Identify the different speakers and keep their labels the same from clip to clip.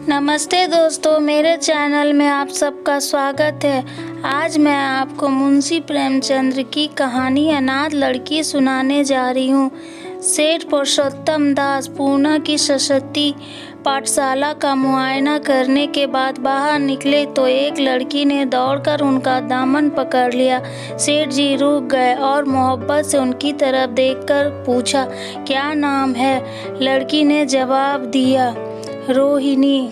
Speaker 1: नमस्ते दोस्तों, मेरे चैनल में आप सबका स्वागत है। आज मैं आपको मुंशी प्रेमचंद की कहानी अनाथ लड़की सुनाने जा रही हूँ। सेठ पुरुषोत्तम दास पूना की सरस्वती पाठशाला का मुआयना करने के बाद बाहर निकले तो एक लड़की ने दौड़कर उनका दामन पकड़ लिया। सेठ जी रुक गए और मोहब्बत से उनकी तरफ देखकर पूछा, क्या नाम है? लड़की ने जवाब दिया, रोहिणी।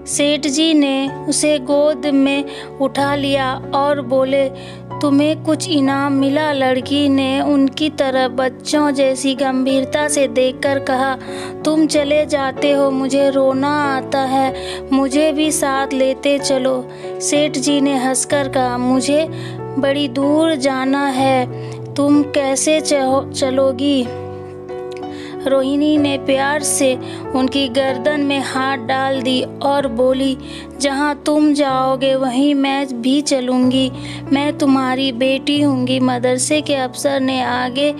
Speaker 1: सेठ जी ने उसे गोद में उठा लिया और बोले, तुम्हें कुछ इनाम मिला? लड़की ने उनकी तरफ बच्चों जैसी गंभीरता से देखकर कहा, तुम चले जाते हो, मुझे रोना आता है, मुझे भी साथ लेते चलो। सेठ जी ने हंसकर कहा, मुझे बड़ी दूर जाना है, तुम कैसे चलोगी? रोहिणी ने प्यार से उनकी गर्दन में हाथ डाल दी और बोली, जहाँ तुम जाओगे वहीं मैं भी चलूँगी, मैं तुम्हारी बेटी हूँगी। मदरसे के अफसर ने आगे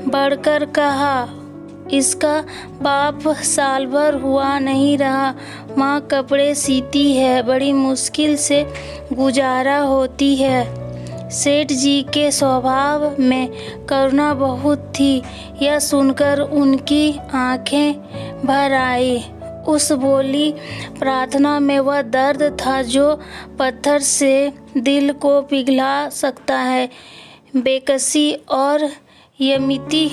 Speaker 1: बढ़कर कहा, इसका बाप साल भर हुआ नहीं रहा, माँ कपड़े सीती है, बड़ी मुश्किल से गुजारा होती है। सेठ जी के स्वभाव में करुणा बहुत थी। यह सुनकर उनकी आंखें भर आई। उस बोली प्रार्थना में वह दर्द था जो पत्थर से दिल को पिघला सकता है। बेकसी और यमिति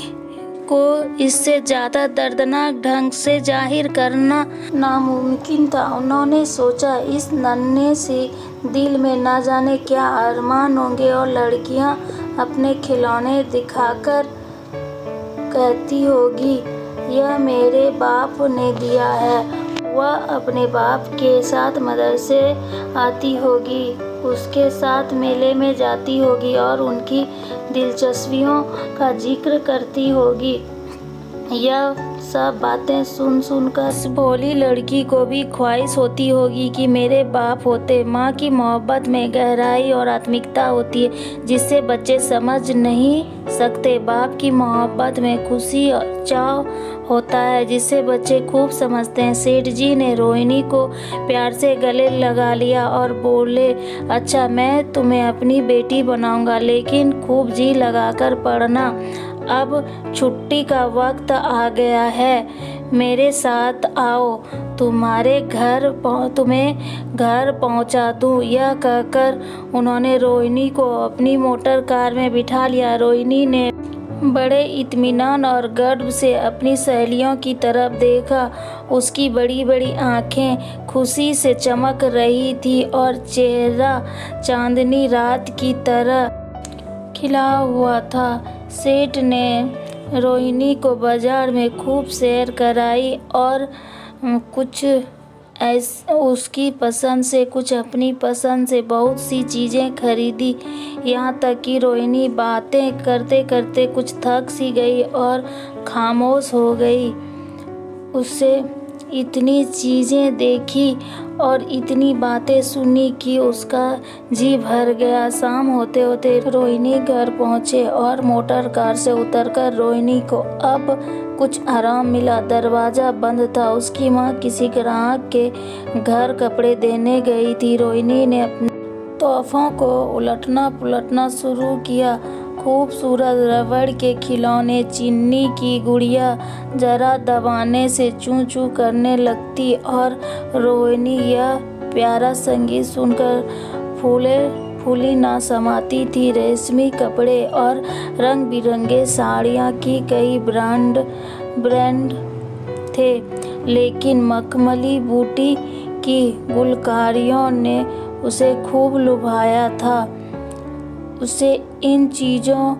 Speaker 1: को इससे ज़्यादा दर्दनाक ढंग से जाहिर करना नामुमकिन था। उन्होंने सोचा, इस नन्हे से दिल में न जाने क्या अरमान होंगे और लड़कियां अपने खिलौने दिखाकर कहती होगी, यह मेरे बाप ने दिया है। वह अपने बाप के साथ मदरसे आती होगी, उसके साथ मेले में जाती होगी और उनकी दिलचस्पियों का जिक्र करती होगी। यह सब बातें सुन कर भोली लड़की को भी ख्वाहिश होती होगी कि मेरे बाप होते। माँ की मोहब्बत में गहराई और आत्मिकता होती है जिससे बच्चे समझ नहीं सकते। बाप की मोहब्बत में खुशी और चाव होता है जिससे बच्चे खूब समझते हैं। सेठ जी ने रोहिणी को प्यार से गले लगा लिया और बोले, अच्छा मैं तुम्हें अपनी बेटी बनाऊंगा, लेकिन खूब जी लगाकर पढ़ना। अब छुट्टी का वक्त आ गया है, मेरे साथ आओ, तुम्हें घर पहुंचा दूं। यह कहकर उन्होंने रोहिणी को अपनी मोटर कार में बिठा लिया। रोहिणी ने बड़े इत्मीनान और गर्व से अपनी सहेलियों की तरफ देखा। उसकी बड़ी बड़ी आंखें खुशी से चमक रही थी और चेहरा चांदनी रात की तरह खिला हुआ था। सेठ ने रोहिणी को बाजार में खूब सैर कराई और कुछ उसकी पसंद से कुछ अपनी पसंद से बहुत सी चीज़ें खरीदी। यहाँ तक कि रोहिणी बातें करते करते कुछ थक सी गई और खामोश हो गई। उससे इतनी चीज़ें देखी और इतनी बातें सुनी कि उसका जी भर गया। शाम होते होते रोहिणी घर पहुँचे और मोटर कार से उतरकर रोहिणी को अब कुछ आराम मिला। दरवाज़ा बंद था। उसकी माँ किसी ग्राहक के घर कपड़े देने गई थी। रोहिणी ने अपने तोहफों को उलटना पुलटना शुरू किया। खूबसूरत रबड़ के खिलौने, चीनी की गुड़िया जरा दबाने से चूं चूं करने लगती और रोहिणी यह प्यारा संगीत सुनकर फूली ना समाती थी। रेशमी कपड़े और रंग बिरंगे साड़ियाँ की कई ब्रांड थे, लेकिन मखमली बूटी की गुलकारियों ने उसे खूब लुभाया था। उसे इन चीज़ों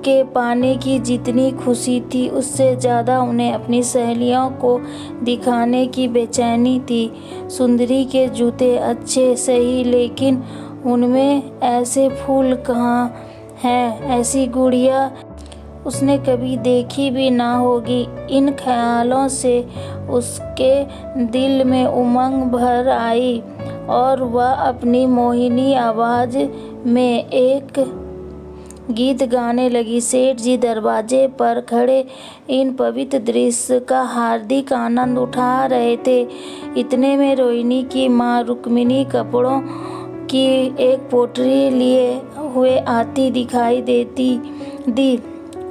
Speaker 1: के पाने की जितनी खुशी थी, उससे ज़्यादा उन्हें अपनी सहेलियों को दिखाने की बेचैनी थी। सुंदरी के जूते अच्छे सही, लेकिन उनमें ऐसे फूल कहाँ हैं? ऐसी गुड़िया उसने कभी देखी भी ना होगी। इन ख्यालों से उसके दिल में उमंग भर आई और वह अपनी मोहिनी आवाज़ में एक गीत गाने लगी। सेठ जी दरवाजे पर खड़े इन पवित्र दृश्य का हार्दिक आनंद उठा रहे थे। इतने में रोहिणी की माँ रुक्मिणी कपड़ों की एक पोटली लिए हुए आती दिखाई दी।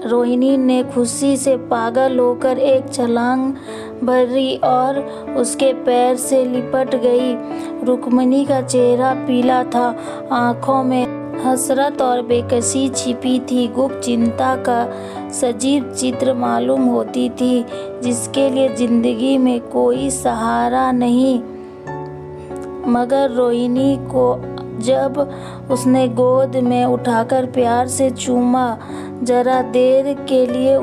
Speaker 1: रोहिणी ने खुशी से पागल होकर एक छलांग भरी और उसके पैर से लिपट गई। रुक्मिणी का चेहरा पीला था, आंखों में हसरत और बेकसी छिपी थी। गुप्त चिंता का सजीव चित्र मालूम होती थी, जिसके लिए जिंदगी में कोई सहारा नहीं। मगर रोहिणी को जब उसने गोद में उठाकर प्यार से चूमा, जरा देर के लिए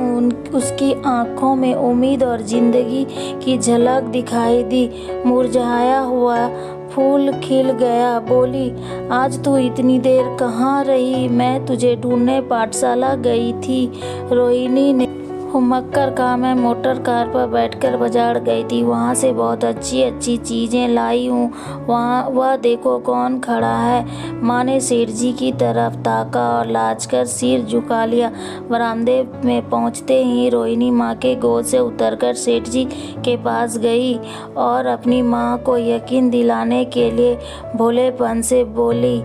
Speaker 1: उसकी आंखों में उम्मीद और जिंदगी की झलक दिखाई दी। मुरझाया हुआ फूल खिल गया। बोली, आज तू इतनी देर कहाँ रही? मैं तुझे ढूंढने पाठशाला गई थी। रोहिणी ने हुमक्कर कहा, मैं मोटर कार पर बैठकर बाजार गई थी, वहाँ से बहुत अच्छी अच्छी चीज़ें लाई हूँ। वह देखो कौन खड़ा है। माँ ने सेठ जी की तरफ ताका और लाज कर सिर झुका लिया। बरामदे में पहुँचते ही रोहिणी माँ के गोद से उतरकर सेठ जी के पास गई और अपनी माँ को यकीन दिलाने के लिए भोलेपन से बोली,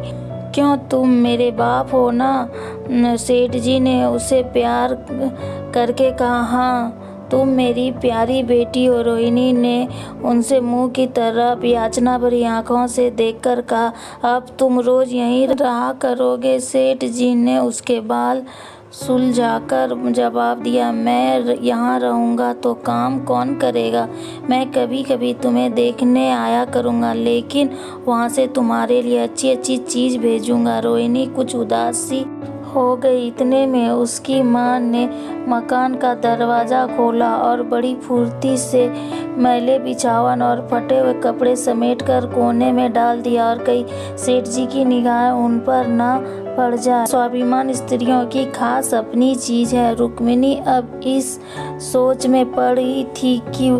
Speaker 1: क्यों, तुम मेरे बाप हो ना? सेठ जी ने उसे प्यार करके कहा, हाँ, तुम मेरी प्यारी बेटी हो। रोहिणी ने उनसे मुंह की तरफ याचना भरी आंखों से देखकर कहा, अब तुम रोज यहीं रहा करोगे? सेठ जी ने उसके बाल सुलझाकर जवाब दिया, मैं यहाँ रहूँगा तो काम कौन करेगा? मैं कभी कभी तुम्हें देखने आया करूँगा, लेकिन वहाँ से तुम्हारे लिए अच्छी अच्छी चीज़ भेजूँगा। रोहिणी कुछ उदास सी हो गई। इतने में उसकी माँ ने मकान का दरवाज़ा खोला और बड़ी फुर्ती से मैले बिछावन और फटे हुए कपड़े समेटकर कोने में डाल दिया और कही, सेठ जी की निगाहें उन पर न पड़ जाए। स्वाभिमान स्त्रियों की खास अपनी चीज़ है। रुक्मिणी अब इस सोच में पड़ी थी कि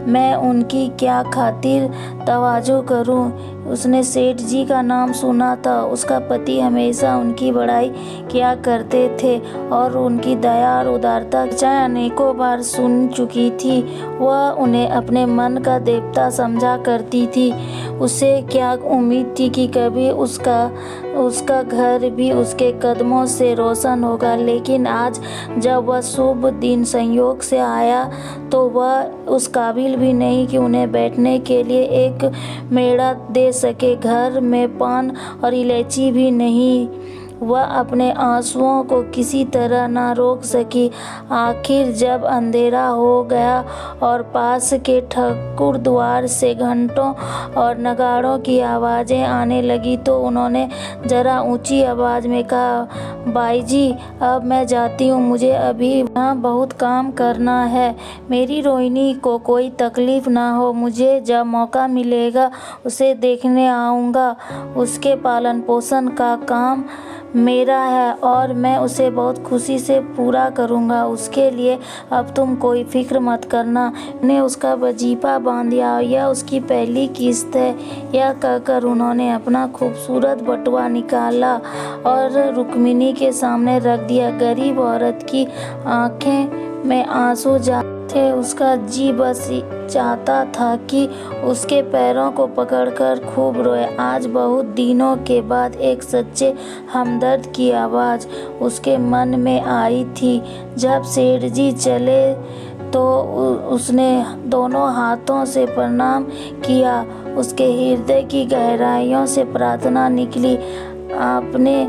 Speaker 1: मैं उनकी क्या खातिर तवाज़ो करूं। उसने सेठ जी का नाम सुना था। उसका पति हमेशा उनकी बड़ाई किया करते थे और उनकी दया और उदारता चाहे अनेकों बार सुन चुकी थी। वह उन्हें अपने मन का देवता समझा करती थी। उसे क्या उम्मीद थी कि कभी उसका घर भी उसके कदमों से रोशन होगा, लेकिन आज जब वह शुभ दिन संयोग से आया तो वह उस काबिल भी नहीं कि उन्हें बैठने के लिए एक मेड़ा दे सके। घर में पान और इलायची भी नहीं। वह अपने आंसुओं को किसी तरह न रोक सकी। आखिर जब अंधेरा हो गया और पास के ठाकुर द्वार से घंटों और नगाड़ों की आवाज़ें आने लगी तो उन्होंने जरा ऊंची आवाज़ में कहा, बाई जी, अब मैं जाती हूँ, मुझे अभी यहाँ बहुत काम करना है। मेरी रोहिणी को कोई तकलीफ़ ना हो। मुझे जब मौका मिलेगा उसे देखने आऊँगा। उसके पालन पोषण का काम मेरा है और मैं उसे बहुत खुशी से पूरा करूँगा। उसके लिए अब तुम कोई फिक्र मत करना। ने उसका वजीफा बांध दिया, यह उसकी पहली किस्त है। यह कहकर उन्होंने अपना खूबसूरत बटुआ निकाला और रुक्मिणी के सामने रख दिया। गरीब औरत की आंखें में आंसू थे। उसका जी बस चाहता था कि उसके पैरों को पकड़कर खूब रोए। आज बहुत दिनों के बाद एक सच्चे हमदर्द की आवाज़ उसके मन में आई थी। जब सेठ जी चले तो उसने दोनों हाथों से प्रणाम किया। उसके हृदय की गहराइयों से प्रार्थना निकली, आपने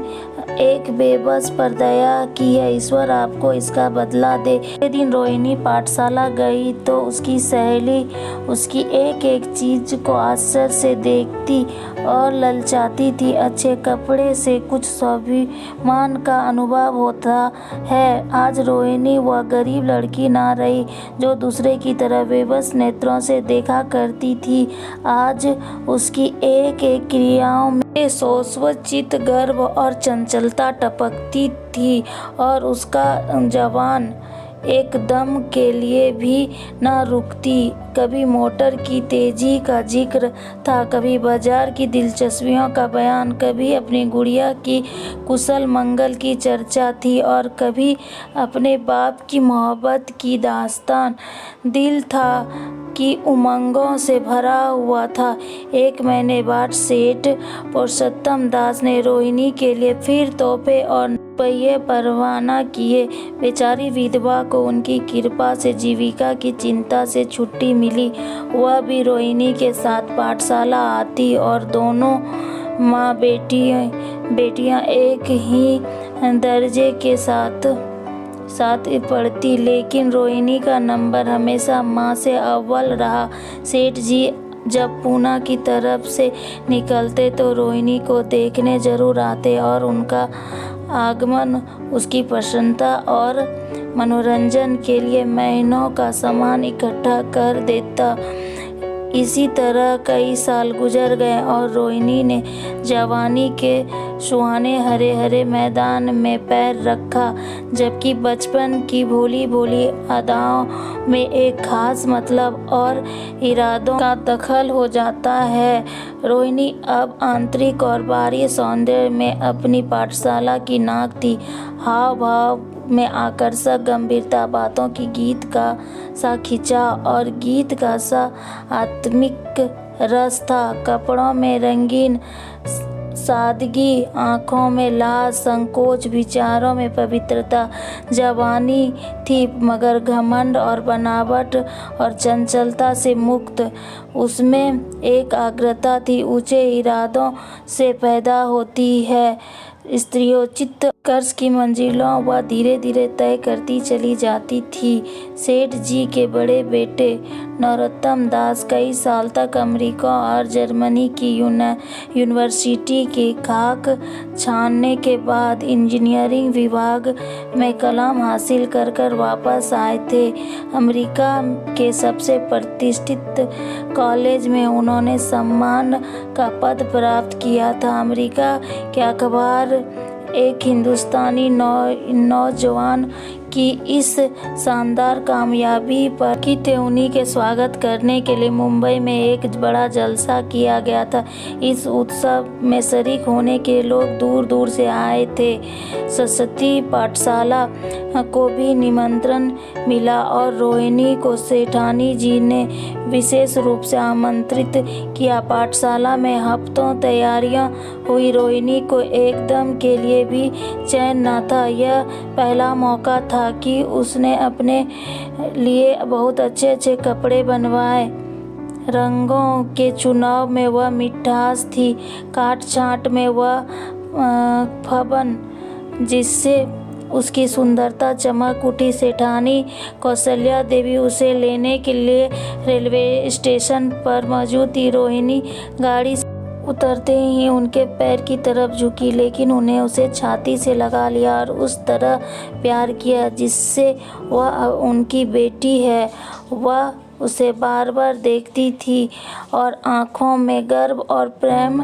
Speaker 1: एक बेबस पर दया की है, ईश्वर आपको इसका बदला दे। एक दिन रोहिणी पाठशाला गई तो उसकी सहेली उसकी एक एक चीज को आश्चर्य से देखती और ललचाती थी। अच्छे कपड़े से कुछ स्वाभिमान का अनुभव होता है। आज रोहिणी वह गरीब लड़की ना रही जो दूसरे की तरह बेबस नेत्रों से देखा करती थी। आज उसकी एक एक क्रियाओं में शाश्वत गर्व और चंचलता टपकती थी और उसका जवान एक दम के लिए भी न रुकती। कभी मोटर की तेजी का जिक्र था, कभी बाजार की दिलचस्पियों का बयान, कभी अपनी गुड़िया की कुशल मंगल की चर्चा थी और कभी अपने बाप की मोहब्बत की दास्तान। दिल था कि उमंगों से भरा हुआ था। 1 महीने बाद सेठ पुरुषोत्तम दास ने रोहिणी के लिए फिर तोहफे और रुपये परवाना किए। बेचारी विधवा को उनकी कृपा से जीविका की चिंता से छुट्टी मिली। वह भी रोहिणी के साथ पाठशाला आती और दोनों माँ बेटियाँ एक ही दर्जे के साथ पढ़ती, लेकिन रोहिणी का नंबर हमेशा माँ से अव्वल रहा। सेठ जी जब पूना की तरफ से निकलते तो रोहिणी को देखने जरूर आते और उनका आगमन उसकी प्रसन्नता और मनोरंजन के लिए महीनों का सामान इकट्ठा कर देता। इसी तरह कई साल गुजर गए और रोहिणी ने जवानी के सुहाने हरे हरे मैदान में पैर रखा, जबकि बचपन की भोली भोली अदाओं में एक खास मतलब और इरादों का दखल हो जाता है। रोहिणी अब आंतरिक और बाह्य सौंदर्य में अपनी पाठशाला की नाक थी। हाव भाव में आकर्षक गंभीरता, बातों की गीत का सा खिंचाव और गीत का सा आत्मिक रस था। कपड़ों में रंगीन सादगी, आँखों में लाज, संकोच, विचारों में पवित्रता। जवानी थी मगर घमंड और बनावट और चंचलता से मुक्त। उसमें एक आर्द्रता थी, ऊंचे इरादों से पैदा होती है। स्त्रीयोचित कर्ज की मंजिलों वह धीरे धीरे तय करती चली जाती थी। सेठ जी के बड़े बेटे नरोत्तम दास कई साल तक अमेरिका और जर्मनी की यूनिवर्सिटी की खाक छानने के बाद इंजीनियरिंग विभाग में कलम हासिल कर वापस आए थे। अमेरिका के सबसे प्रतिष्ठित कॉलेज में उन्होंने सम्मान का पद प्राप्त किया था। अमेरिका के अखबार एक हिंदुस्तानी नौजवान की इस शानदार कामयाबी पर कि थे उन्हीं के स्वागत करने के लिए मुंबई में एक बड़ा जलसा किया गया था। इस उत्सव में शरीक होने के लोग दूर दूर से आए थे। सरस्वती पाठशाला को भी निमंत्रण मिला और रोहिणी को सेठानी जी ने विशेष रूप से आमंत्रित किया। पाठशाला में हफ्तों तैयारियां हुई। रोहिणी को एकदम के लिए भी चैन न था। यह पहला मौका था कि उसने अपने लिए बहुत अच्छे अच्छे कपड़े बनवाए। रंगों के चुनाव में वह मिठास थी, काट छांट में वह फबन जिससे उसकी सुंदरता चमक उठी। सेठानी कौशल्या देवी उसे लेने के लिए रेलवे स्टेशन पर मौजूद थी। रोहिणी गाड़ी उतरते ही उनके पैर की तरफ झुकी, लेकिन उन्हें उसे छाती से लगा लिया और उस तरह प्यार किया जिससे वह उनकी बेटी है। वह उसे बार बार देखती थी और आंखों में गर्व और प्रेम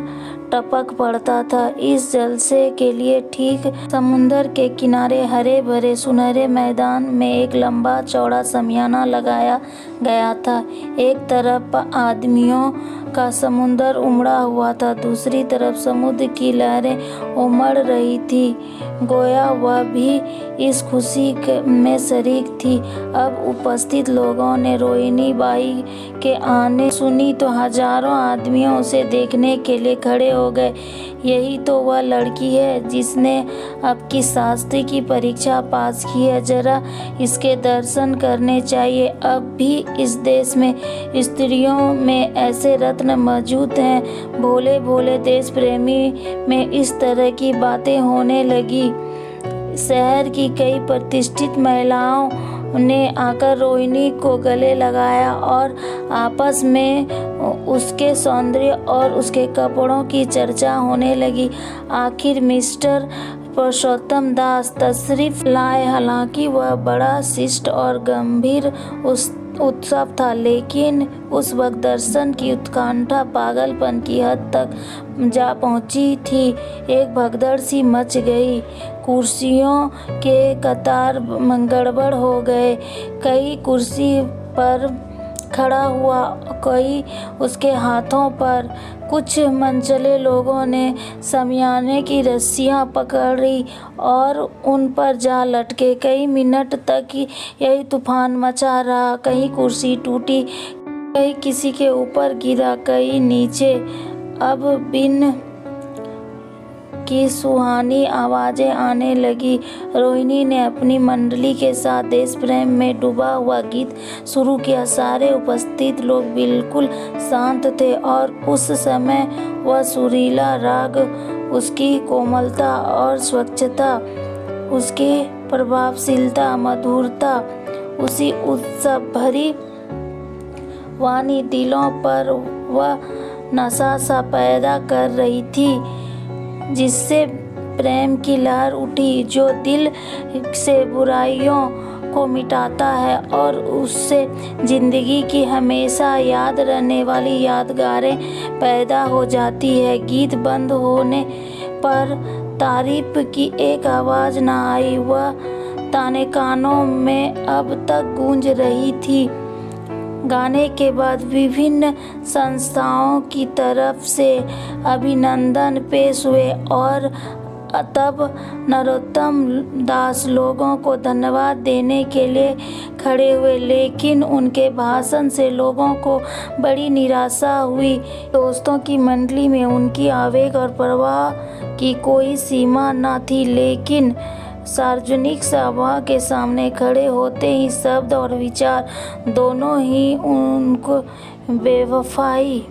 Speaker 1: टपक पड़ता था। इस जलसे के लिए ठीक समुंदर के किनारे हरे भरे सुनहरे मैदान में एक लंबा चौड़ा शमियाना लगाया गया था। एक तरफ आदमियों का समुंदर उमड़ा हुआ था, दूसरी तरफ समुद्र की लहरें उमड़ रही थी। गोया वह भी इस खुशी में शरीक थी। अब उपस्थित लोगों ने रोहिणी बाई के आने सुनी तो हजारों आदमियों उसे देखने के लिए खड़े हो गए। यही तो वह लड़की है जिसने अब की शास्त्री की परीक्षा पास की है। जरा इसके दर्शन करने चाहिए। अब भी इस देश में स्त्रियों में ऐसे रत्न मौजूद हैं। भोले भोले देश प्रेमी में इस तरह की बातें होने लगी। शहर की कई प्रतिष्ठित महिलाओं ने आकर रोहिणी को गले लगाया और आपस में उसके सौंदर्य और उसके कपड़ों की चर्चा होने लगी। आखिर मिस्टर पुरुषोत्तम दास तशरीफ लाए। हालांकि वह बड़ा शिष्ट और गंभीर उत्सव था, लेकिन उस वक्त दर्शन की उत्कंठा पागलपन की हद तक जा पहुंची थी। एक भगदड़ सी मच गई। कुर्सियों के कतार गड़बड़ हो गए। कई कुर्सी पर खड़ा हुआ, कोई उसके हाथों पर। कुछ मनचले लोगों ने शमियाने की रस्सियां पकड़ी और उन पर जा लटके। कई मिनट तक यही तूफान मचा रहा। कहीं कुर्सी टूटी, कहीं किसी के ऊपर गिरा, कहीं नीचे। अब बिन की सुहानी आवाजें आने लगी। रोहिणी ने अपनी मंडली के साथ देश प्रेम में डूबा हुआ गीत शुरू किया। सारे उपस्थित लोग बिल्कुल शांत थे और उस समय वह सुरीला राग, उसकी कोमलता और स्वच्छता, उसकी प्रभावशीलता, मधुरता, उसी उत्सव भरी वाणी दिलों पर वह नशा सा पैदा कर रही थी, जिससे प्रेम की लहर उठी, जो दिल से बुराइयों को मिटाता है और उससे जिंदगी की हमेशा याद रहने वाली यादगारें पैदा हो जाती है। गीत बंद होने पर तारीफ की एक आवाज न आई। वह ताने कानों में अब तक गूंज रही थी। गाने के बाद विभिन्न संस्थाओं की तरफ से अभिनंदन पेश हुए और तब नरोत्तम दास लोगों को धन्यवाद देने के लिए खड़े हुए, लेकिन उनके भाषण से लोगों को बड़ी निराशा हुई। दोस्तों की मंडली में उनकी आवेग और प्रवाह की कोई सीमा न थी, लेकिन सार्वजनिक सभा के सामने खड़े होते ही शब्द और विचार दोनों ही उनको बेवफाई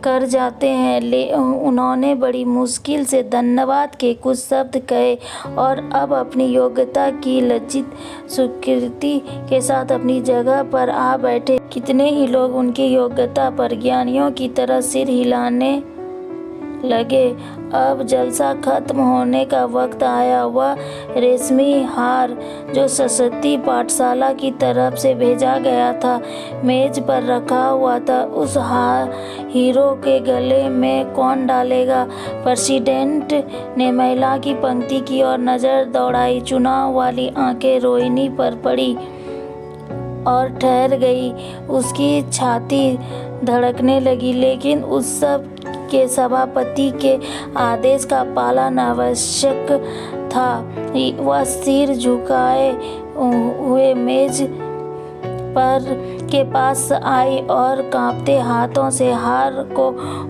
Speaker 1: कर जाते हैं। उन्होंने बड़ी मुश्किल से धन्यवाद के कुछ शब्द कहे और अब अपनी योग्यता की लज्जित स्वीकृति के साथ अपनी जगह पर आ बैठे। कितने ही लोग उनकी योग्यता पर ज्ञानियों की तरह सिर हिलाने लगे। अब जलसा खत्म होने का वक्त आया। वह रेशमी हार जो सरस्वती पाठशाला की तरफ से भेजा गया था, मेज पर रखा हुआ था। उस हार हीरो के गले में कौन डालेगा? प्रेसिडेंट ने महिला की पंक्ति की ओर नजर दौड़ाई। चुनाव वाली आंखें रोहिणी पर पड़ी और ठहर गई। उसकी छाती धड़कने लगी, लेकिन उस सब के सभापति के आदेश का पालन आवश्यक था। वह सिर झुकाए हुए मेज पर के पास आई और कांपते हाथों से हार को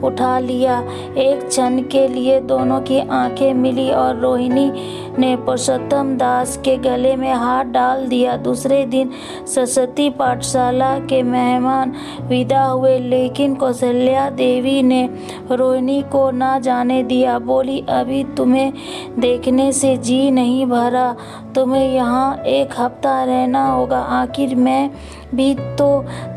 Speaker 1: उठा लिया। एक क्षण के लिए दोनों की आंखें मिली और रोहिणी ने पुरुषोत्तम दास के गले में हाथ डाल दिया। दूसरे दिन सरस्वती पाठशाला के मेहमान विदा हुए, लेकिन कौशल्या देवी ने रोहिणी को ना जाने दिया। बोली, अभी तुम्हें देखने से जी नहीं भरा, तुम्हें यहाँ एक हफ्ता रहना होगा। आखिर मैं भी तो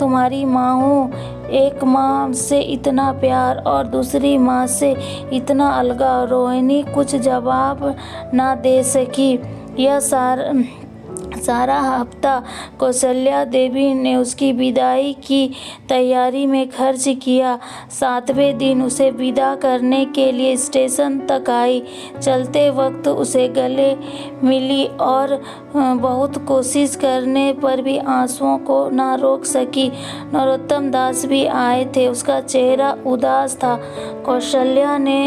Speaker 1: तुम्हारी माँ हूँ। एक माँ से इतना प्यार और दूसरी माँ से इतना अलगाव। रोहिणी कुछ जवाब ना दे सकी। यह सारा हफ्ता कौशल्या देवी ने उसकी विदाई की तैयारी में खर्च किया। 7वें दिन उसे विदा करने के लिए स्टेशन तक आई। चलते वक्त उसे गले मिली और बहुत कोशिश करने पर भी आंसुओं को ना रोक सकी। नरोत्तम दास भी आए थे। उसका चेहरा उदास था। कौशल्या ने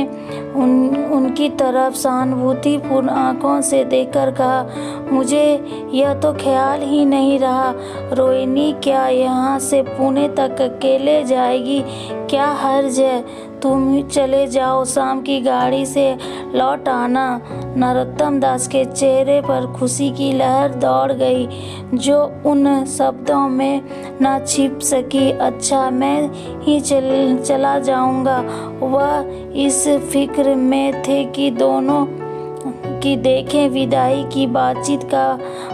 Speaker 1: उनकी तरफ सहानुभूतिपूर्ण आंखों से देखकर कहा, मुझे यह तो ख्याल ही नहीं रहा। रोहिणी क्या यहाँ से पुणे तक अकेले जाएगी? क्या हर्ज है? तुम चले जाओ, शाम की गाड़ी से लौट आना। नरोत्तम दास के चेहरे पर खुशी की लहर दौड़ गई, जो उन शब्दों में न छिप सकी। अच्छा, मैं ही चला जाऊंगा। वह इस फिक्र में थे कि दोनों की देखें। विदाई की बातचीत का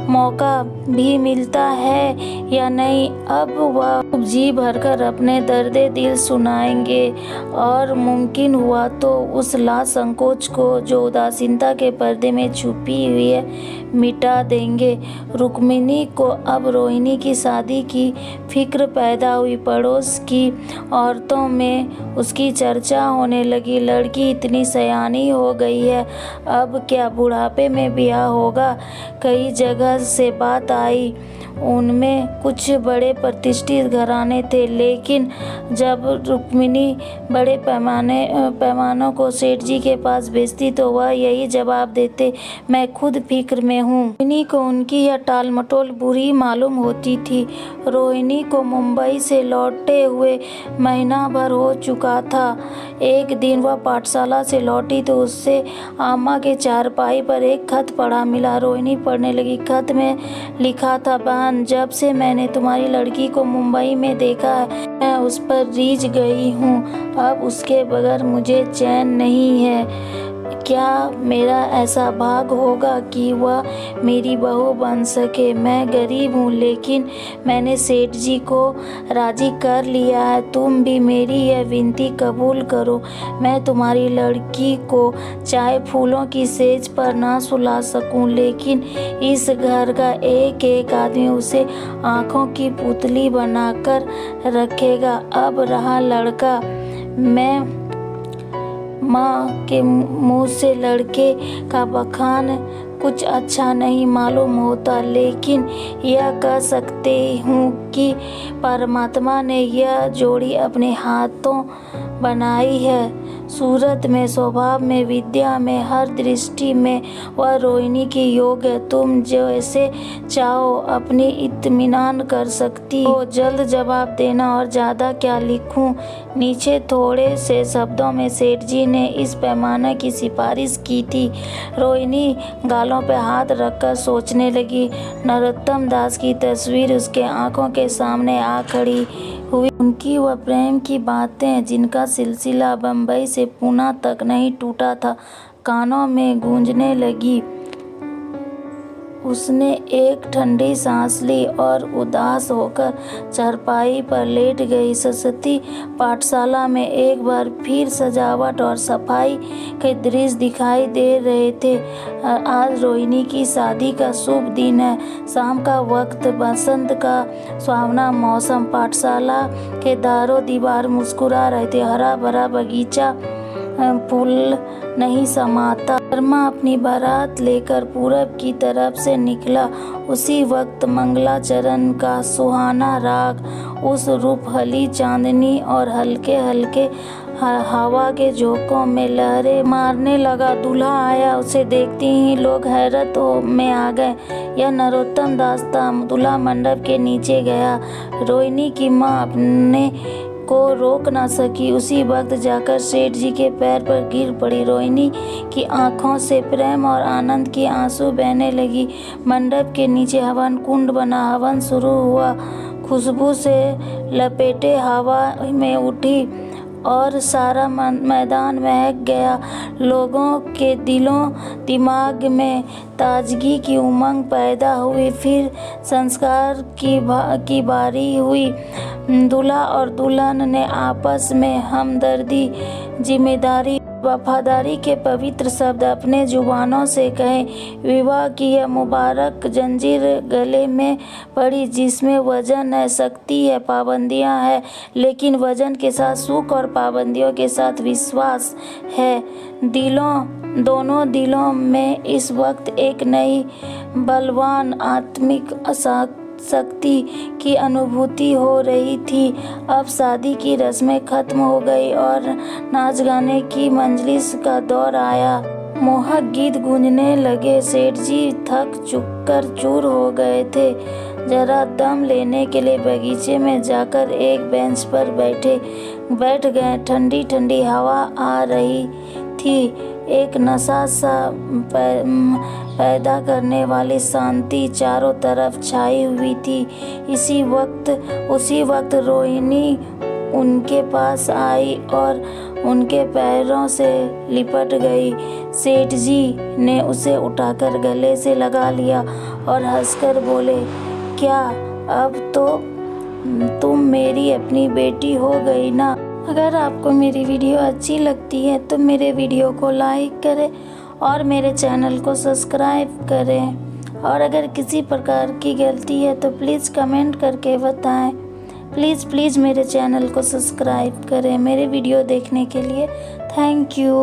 Speaker 1: मौका भी मिलता है या नहीं। अब वह जी भरकर अपने दर्द दिल सुनाएंगे और मुमकिन हुआ तो उस लासंकोच को जो उदासीनता के पर्दे में छुपी हुई है मिटा देंगे। रुक्मिणी को अब रोहिणी की शादी की फिक्र पैदा हुई। पड़ोस की औरतों में उसकी चर्चा होने लगी। लड़की इतनी सयानी हो गई है, अब क्या बुढ़ापे में ब्याह होगा। कई जगह से बात आई। उनमें कुछ बड़े प्रतिष्ठित घराने थे, लेकिन जब रुक्मिणी बड़े पैमानों को सेठ जी के पास भेजती तो वह यही जवाब देते, मैं खुद फिक्र में हूँ। रोहिणी को उनकी यह टालमटोल बुरी मालूम होती थी। रोहिणी को मुंबई से लौटे हुए महीना भर हो चुका था। एक दिन वह पाठशाला से लौटी तो उससे अम्मा के चारपाई पर एक खत पड़ा मिला। रोहिणी पढ़ने लगी। खत में लिखा था, बहन, जब से मैंने तुम्हारी लड़की को मुंबई में देखा है मैं उस पर रीझ गई हूँ। अब उसके बगैर मुझे चैन नहीं है। क्या मेरा ऐसा भाग होगा कि वह मेरी बहू बन सके। मैं गरीब हूँ, लेकिन मैंने सेठ जी को राजी कर लिया है। तुम भी मेरी यह विनती कबूल करो। मैं तुम्हारी लड़की को चाहे फूलों की सेज पर ना सुला सकूं, लेकिन इस घर का एक एक आदमी उसे आँखों की पुतली बनाकर रखेगा। अब रहा लड़का, मैं माँ के मुँह से लड़के का बखान कुछ अच्छा नहीं मालूम होता, लेकिन यह कह सकते हूँ कि परमात्मा ने यह जोड़ी अपने हाथों बनाई है। सूरत में, स्वभाव में, विद्या में, हर दृष्टि में वह रोहिणी की योग है। तुम जैसे चाहो अपनी इत्मीनान कर सकती हो। जल्द जवाब देना और ज़्यादा क्या लिखूं। नीचे थोड़े से शब्दों में सेठ जी ने इस पैमाने की सिफारिश की थी। रोहिणी गालों पर हाथ रखकर सोचने लगी। नरोत्तम दास की तस्वीर उसके आंखों के सामने आ खड़ी हुई। उनकी वह प्रेम की बातें जिनका सिलसिला बम्बई से पूना तक नहीं टूटा था, कानों में गूंजने लगी। उसने एक ठंडी सांस ली और उदास होकर चारपाई पर लेट गई। सरस्वती पाठशाला में एक बार फिर सजावट और सफाई के दृश्य दिखाई दे रहे थे। आज रोहिणी की शादी का शुभ दिन है। शाम का वक्त, बसंत का सुहावना मौसम। पाठशाला के दारों दीवार मुस्कुरा रहे थे। हरा भरा बगीचा फूल नहीं समाता। शर्मा अपनी बारात लेकर पूरब की तरफ से निकला। उसी वक्त मंगलाचरण का सुहाना राग उस रूपहली चांदनी और हल्के हल्के हवा के झोंकों में लहरें मारने लगा। दूल्हा आया। उसे देखते ही लोग हैरत में आ गए। यह नरोत्तम दास था। दूल्हा मंडप के नीचे गया। रोहिणी की माँ अपने को रोक ना सकी। उसी वक्त जाकर सेठ जी के पैर पर गिर पड़ी। रोहिणी की आंखों से प्रेम और आनंद की आंसू बहने लगी। मंडप के नीचे हवन कुंड बना। हवन शुरू हुआ। खुशबू से लपेटे हवा में उठी और सारा मैदान महक गया। लोगों के दिलों दिमाग में ताजगी की उमंग पैदा हुई। फिर संस्कार की बारी हुई। दूल्हा और दुल्हन ने आपस में हमदर्दी, जिम्मेदारी, वफादारी के पवित्र शब्द अपने जुबानों से कहे। विवाह की यह मुबारक जंजीर गले में पड़ी, जिसमें वजन है, शक्ति है, पाबंदियां है, लेकिन वजन के साथ सुख और पाबंदियों के साथ विश्वास है। दोनों दिलों में इस वक्त एक नई बलवान आत्मिक शक्ति की अनुभूति हो रही थी। अब शादी की रस्में खत्म हो गई और नाच गाने की मंजलिस का दौर आया। मोहक गीत गूंजने लगे। सेठ जी थक चुककर चूर हो गए थे। जरा दम लेने के लिए बगीचे में जाकर एक बेंच पर बैठ गए। ठंडी ठंडी हवा आ रही थी। एक नशा सा पैदा करने वाली शांति चारों तरफ छाई हुई थी। उसी वक्त रोहिणी उनके पास आई और उनके पैरों से लिपट गई। सेठ जी ने उसे उठाकर गले से लगा लिया और हंसकर बोले, क्या अब तो तुम मेरी अपनी बेटी हो गई ना। अगर आपको मेरी वीडियो अच्छी लगती है तो मेरे वीडियो को लाइक करें और मेरे चैनल को सब्सक्राइब करें। और अगर किसी प्रकार की गलती है तो प्लीज़ कमेंट करके बताएं। प्लीज़ मेरे चैनल को सब्सक्राइब करें। मेरे वीडियो देखने के लिए थैंक यू।